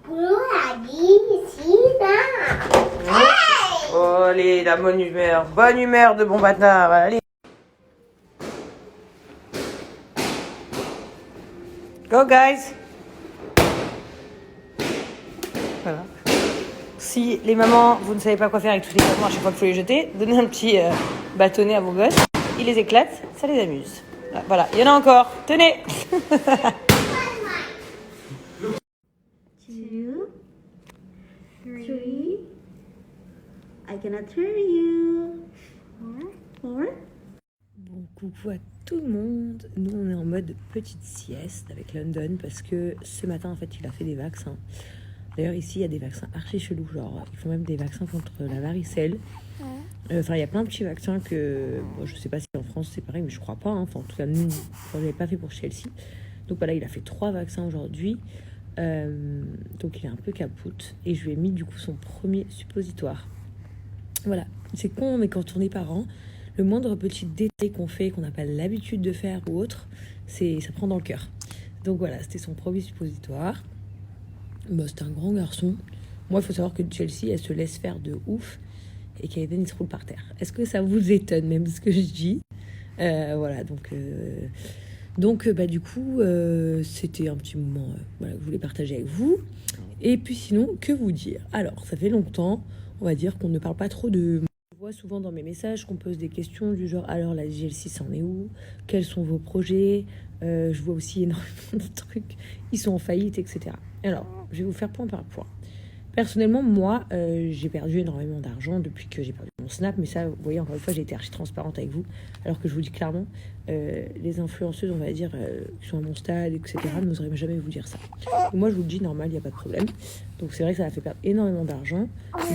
Oh, allez, la bonne humeur de bon bâtard, allez. Go guys. Voilà. Si les mamans, vous ne savez pas quoi faire avec tous les bâtons à chaque fois qu'il faut les jeter, donnez un petit bâtonnet à vos gosses, ils les éclatent, ça les amuse. Voilà, il y en a encore, tenez. 2, 3. I cannot hear you. 4. Bon, coucou à tout le monde. Nous, on est en mode petite sieste avec London parce que ce matin, en fait, il a fait des vaccins. D'ailleurs, ici, il y a des vaccins archi chelous. Genre, ils font même des vaccins contre la varicelle. Enfin, il y a plein de petits vaccins que... Bon, je sais pas si en France, c'est pareil, mais je crois pas. Hein. Enfin, en tout cas, nous, on l'avait pas fait pour Chelsea. Donc, voilà, il a fait 3 vaccins aujourd'hui. Donc, il est un peu capoute. Et je lui ai mis, du coup, son premier suppositoire. Voilà. C'est con, mais quand on est parent... Le moindre petit détail qu'on fait, qu'on n'a pas l'habitude de faire ou autre, ça prend dans le cœur. Donc voilà, c'était son premier suppositoire. Bah, c'était un grand garçon. Moi, il faut savoir que Chelsea, elle se laisse faire de ouf et qu'Aiden, il se roule par terre. Est-ce que ça vous étonne, même ce que je dis? Voilà, donc du coup, c'était un petit moment que je voulais partager avec vous. Et puis sinon, que vous dire? Alors, ça fait longtemps, on va dire qu'on ne parle pas trop de... Je vois souvent dans mes messages qu'on pose des questions du genre alors la JLC c'en est où? Quels sont vos projets? Je vois aussi énormément de trucs, ils sont en faillite, etc. Alors, je vais vous faire point par point. Personnellement, moi, j'ai perdu énormément d'argent depuis que j'ai perdu mon Snap, mais ça, vous voyez, encore une fois, j'ai été archi transparente avec vous, alors que je vous dis clairement, les influenceuses, on va dire, qui sont à mon stade, etc., n'oseraient jamais vous dire ça. Et moi, je vous le dis, normal, il n'y a pas de problème. Donc, c'est vrai que ça a fait perdre énormément d'argent,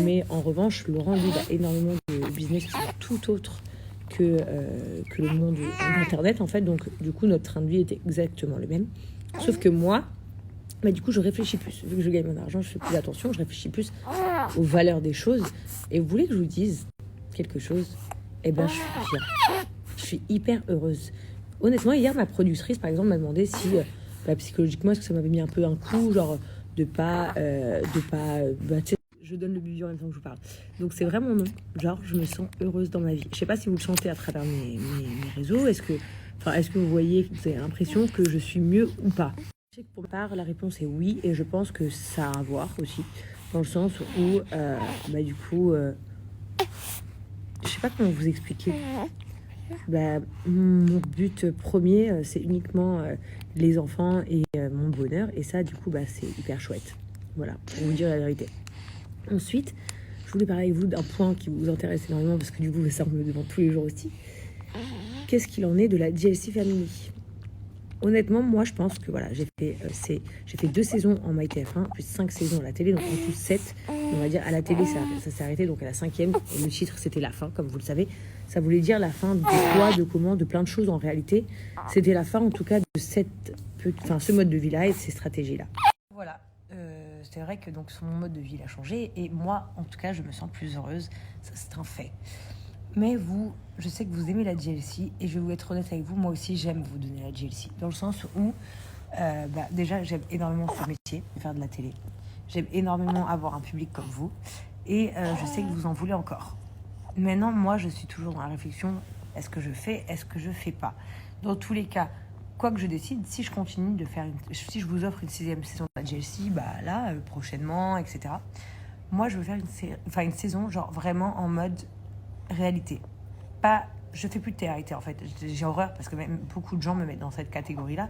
mais en revanche, Laurent, lui, a énormément de business qui sont tout autre que le monde d'Internet, en fait. Donc, du coup, notre train de vie était exactement le même. Sauf que moi, du coup, je réfléchis plus. Vu que je gagne mon argent, je fais plus attention, je réfléchis plus aux valeurs des choses. Et vous voulez que je vous dise quelque chose? Eh ben, je suis bien. Je suis hyper heureuse. Honnêtement, hier, ma productrice, par exemple, m'a demandé si, psychologiquement, est-ce que ça m'avait mis un peu un coup, genre, tu sais, je donne le bibi en même temps que je vous parle. Donc, c'est vraiment non. Genre, je me sens heureuse dans ma vie. Je sais pas si vous le sentez à travers mes réseaux. Est-ce que vous voyez, vous avez l'impression que je suis mieux ou pas? Pour ma part, la réponse est oui, et je pense que ça a à voir aussi, dans le sens où, je sais pas comment vous expliquer. Mon but premier, c'est uniquement les enfants et mon bonheur, et ça, du coup, c'est hyper chouette. Voilà, pour vous dire la vérité. Ensuite, je voulais parler avec vous d'un point qui vous intéresse énormément, parce que du coup, ça me demande tous les jours aussi. Qu'est-ce qu'il en est de la JLC Family? Honnêtement, moi, je pense que voilà, j'ai fait 2 saisons en MyTF1, plus 5 saisons à la télé, donc en tout 7. On va dire, à la télé, ça s'est arrêté, donc à la 5e. Et le titre, c'était la fin, comme vous le savez. Ça voulait dire la fin de quoi, de comment, de plein de choses en réalité. C'était la fin, en tout cas, de ce mode de vie-là et de ces stratégies-là. Voilà, c'est vrai que donc, mon mode de vie, il a changé. Et moi, en tout cas, je me sens plus heureuse. Ça, c'est un fait. Mais vous, je sais que vous aimez la JLC et je vais vous être honnête avec vous, moi aussi j'aime vous donner la JLC. Dans le sens où, déjà j'aime énormément ce métier, de faire de la télé. J'aime énormément avoir un public comme vous et je sais que vous en voulez encore. Maintenant, moi je suis toujours dans la réflexion, est-ce que je fais pas? Dans tous les cas, quoi que je décide, si je continue de faire, si je vous offre une 6e saison de la JLC, prochainement, etc. Moi je veux faire une saison genre vraiment en mode réalité. Je fais plus de télé-réalité en fait. J'ai horreur parce que même beaucoup de gens me mettent dans cette catégorie-là.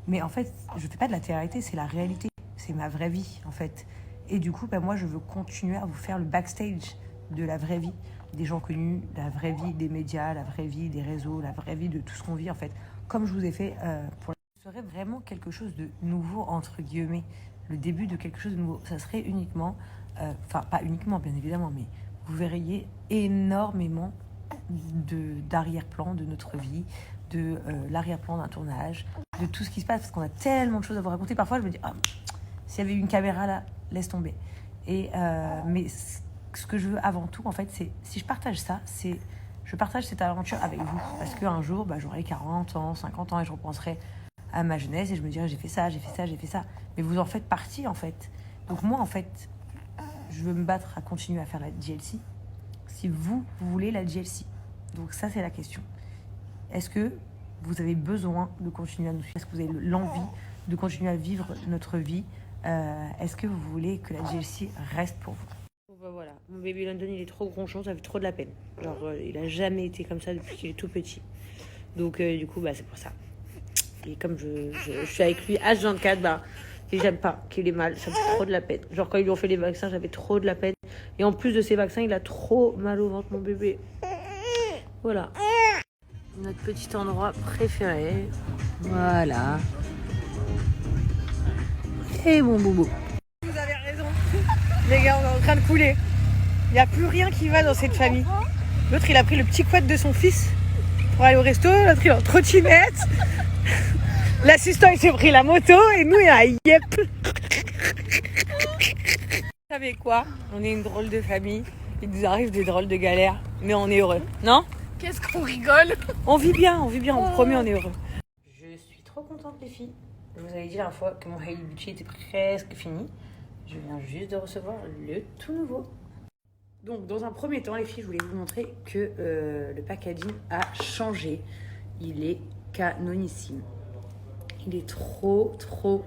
Mais en fait, je fais pas de la télé-réalité, c'est la réalité. C'est ma vraie vie en fait. Et du coup, moi je veux continuer à vous faire le backstage de la vraie vie des gens connus, la vraie vie des médias, la vraie vie des réseaux, la vraie vie de tout ce qu'on vit en fait. Comme je vous ai fait ce serait vraiment quelque chose de nouveau entre guillemets. Le début de quelque chose de nouveau. Ça serait uniquement, pas uniquement bien évidemment, mais vous verriez énormément d'arrière-plan de notre vie, de l'arrière-plan d'un tournage, de tout ce qui se passe, parce qu'on a tellement de choses à vous raconter. Parfois, je me dis, s'il y avait une caméra là, laisse tomber. Mais ce que je veux avant tout, en fait, c'est, si je partage ça, je partage cette aventure avec vous. Parce qu'un jour, j'aurai 40 ans, 50 ans, et je repenserai à ma jeunesse, et je me dirai, j'ai fait ça. Mais vous en faites partie, en fait. Donc moi, en fait, je veux me battre à continuer à faire la GLC si vous voulez la GLC. Donc ça, c'est la question. Est-ce que vous avez besoin de continuer à nous suivre? Est-ce que vous avez l'envie de continuer à vivre notre vie? Est-ce que vous voulez que la GLC reste pour vous? Bon bah voilà, mon baby London, il est trop gronchon, ça fait trop de la peine. Genre, il a jamais été comme ça depuis qu'il est tout petit. Donc du coup, bah c'est pour ça. Et comme je suis avec lui H24, bah, et j'aime pas qu'il ait mal, ça me fait trop de la peine. Genre quand ils lui ont fait les vaccins, j'avais trop de la peine. Et en plus de ces vaccins, il a trop mal au ventre, mon bébé. Voilà. Notre petit endroit préféré. Voilà. Et mon boubou. Vous avez raison. Les gars, on est en train de couler. Il n'y a plus rien qui va dans cette famille. L'autre, il a pris le petit quad de son fils pour aller au resto. L'autre, il est en trottinette. L'assistant, il s'est pris la moto. Et nous, il y a un yep. Vous savez quoi? On est une drôle de famille. Il nous arrive des drôles de galères. Mais on est heureux. Non? Qu'est-ce qu'on rigole? On vit bien, on promet, on est heureux. Je suis trop contente, les filles. Je vous avais dit la dernière fois que mon Hailey Beauty était presque fini. Je viens juste de recevoir le tout nouveau. Donc, dans un premier temps, les filles, je voulais vous montrer que le packaging a changé. Il est canonissime. Il est trop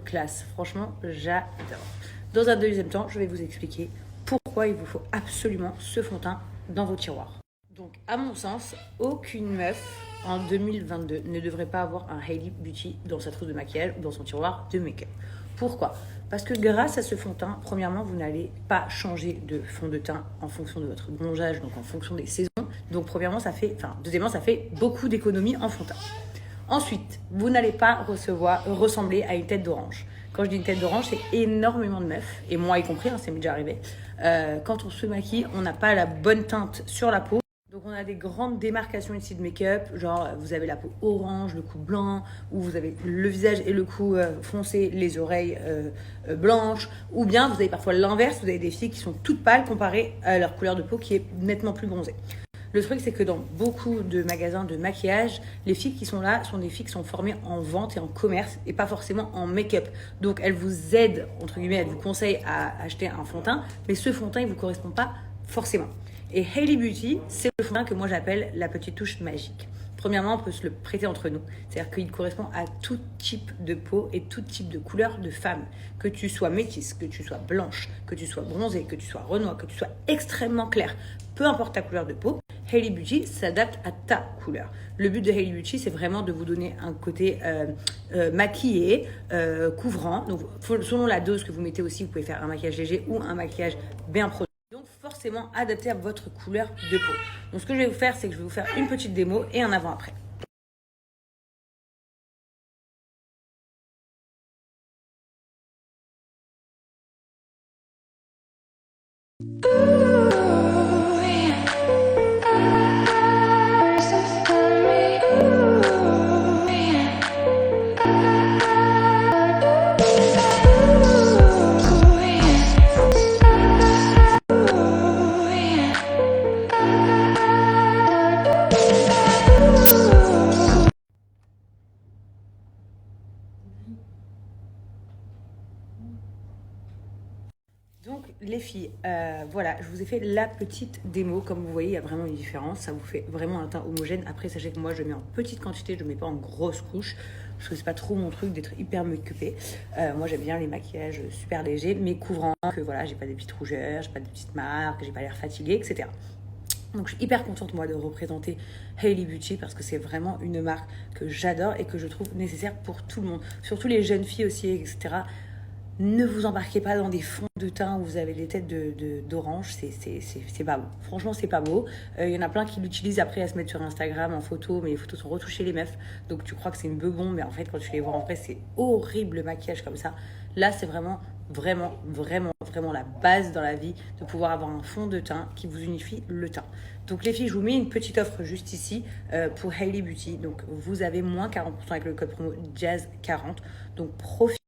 classe. Franchement, j'adore. Dans un deuxième temps, je vais vous expliquer pourquoi il vous faut absolument ce fond de teint dans vos tiroirs. Donc, à mon sens, aucune meuf en 2022 ne devrait pas avoir un Hailey Beauty dans sa trousse de maquillage ou dans son tiroir de make-up. Pourquoi? Parce que grâce à ce fond de teint, premièrement, vous n'allez pas changer de fond de teint en fonction de votre bronzage, donc en fonction des saisons. Donc, premièrement, deuxièmement, ça fait beaucoup d'économies en fond de teint. Ensuite, vous n'allez pas ressembler à une tête d'orange. Quand je dis une tête d'orange, c'est énormément de meufs, et moi y compris, c'est déjà arrivé. Quand on se maquille, on n'a pas la bonne teinte sur la peau. Donc on a des grandes démarcations ici de make-up, genre vous avez la peau orange, le cou blanc, ou vous avez le visage et le cou foncé, les oreilles blanches, ou bien vous avez parfois l'inverse, vous avez des filles qui sont toutes pâles comparées à leur couleur de peau qui est nettement plus bronzée. Le truc, c'est que dans beaucoup de magasins de maquillage, les filles qui sont là sont des filles qui sont formées en vente et en commerce et pas forcément en make-up. Donc elles vous aident, entre guillemets, elles vous conseillent à acheter un fond de teint, mais ce fond de teint, il ne vous correspond pas forcément. Et Hailey Beauty, c'est le fond de teint que moi j'appelle la petite touche magique. Premièrement, on peut se le prêter entre nous. C'est-à-dire qu'il correspond à tout type de peau et tout type de couleur de femme. Que tu sois métisse, que tu sois blanche, que tu sois bronzée, que tu sois renois, que tu sois extrêmement claire, peu importe ta couleur de peau, Hailey Beauty s'adapte à ta couleur. Le but de Hailey Beauty, c'est vraiment de vous donner un côté maquillé, couvrant. Donc, selon la dose que vous mettez aussi, vous pouvez faire un maquillage léger ou un maquillage bien produit. Donc, forcément adapté à votre couleur de peau. Donc, ce que je vais vous faire, c'est que je vais vous faire une petite démo et un avant-après. Donc les filles, voilà, je vous ai fait la petite démo. Comme vous voyez, il y a vraiment une différence. Ça vous fait vraiment un teint homogène. Après, sachez que moi, je le mets en petite quantité. Je ne le mets pas en grosse couche. Parce que c'est pas trop mon truc d'être hyper make-upée. Moi, j'aime bien les maquillages super légers, mais couvrants. Que voilà, j'ai pas des petites rougeurs, j'ai pas des petites marques, j'ai pas l'air fatiguée, etc. Donc je suis hyper contente moi de représenter Hailey Beauty parce que c'est vraiment une marque que j'adore et que je trouve nécessaire pour tout le monde. Surtout les jeunes filles aussi, etc. Ne vous embarquez pas dans des fonds de teint où vous avez des têtes d'orange, c'est pas beau. Franchement, c'est pas beau. Il y en a plein qui l'utilisent après à se mettre sur Instagram en photo, mais les photos sont retouchées les meufs. Donc tu crois que c'est une beubon, mais en fait, quand tu les vois en vrai, c'est horrible le maquillage comme ça. Là, c'est vraiment la base dans la vie de pouvoir avoir un fond de teint qui vous unifie le teint. Donc les filles, je vous mets une petite offre juste ici pour Hailey Beauty. Donc vous avez moins 40% avec le code promo Jazz40. Donc profitez.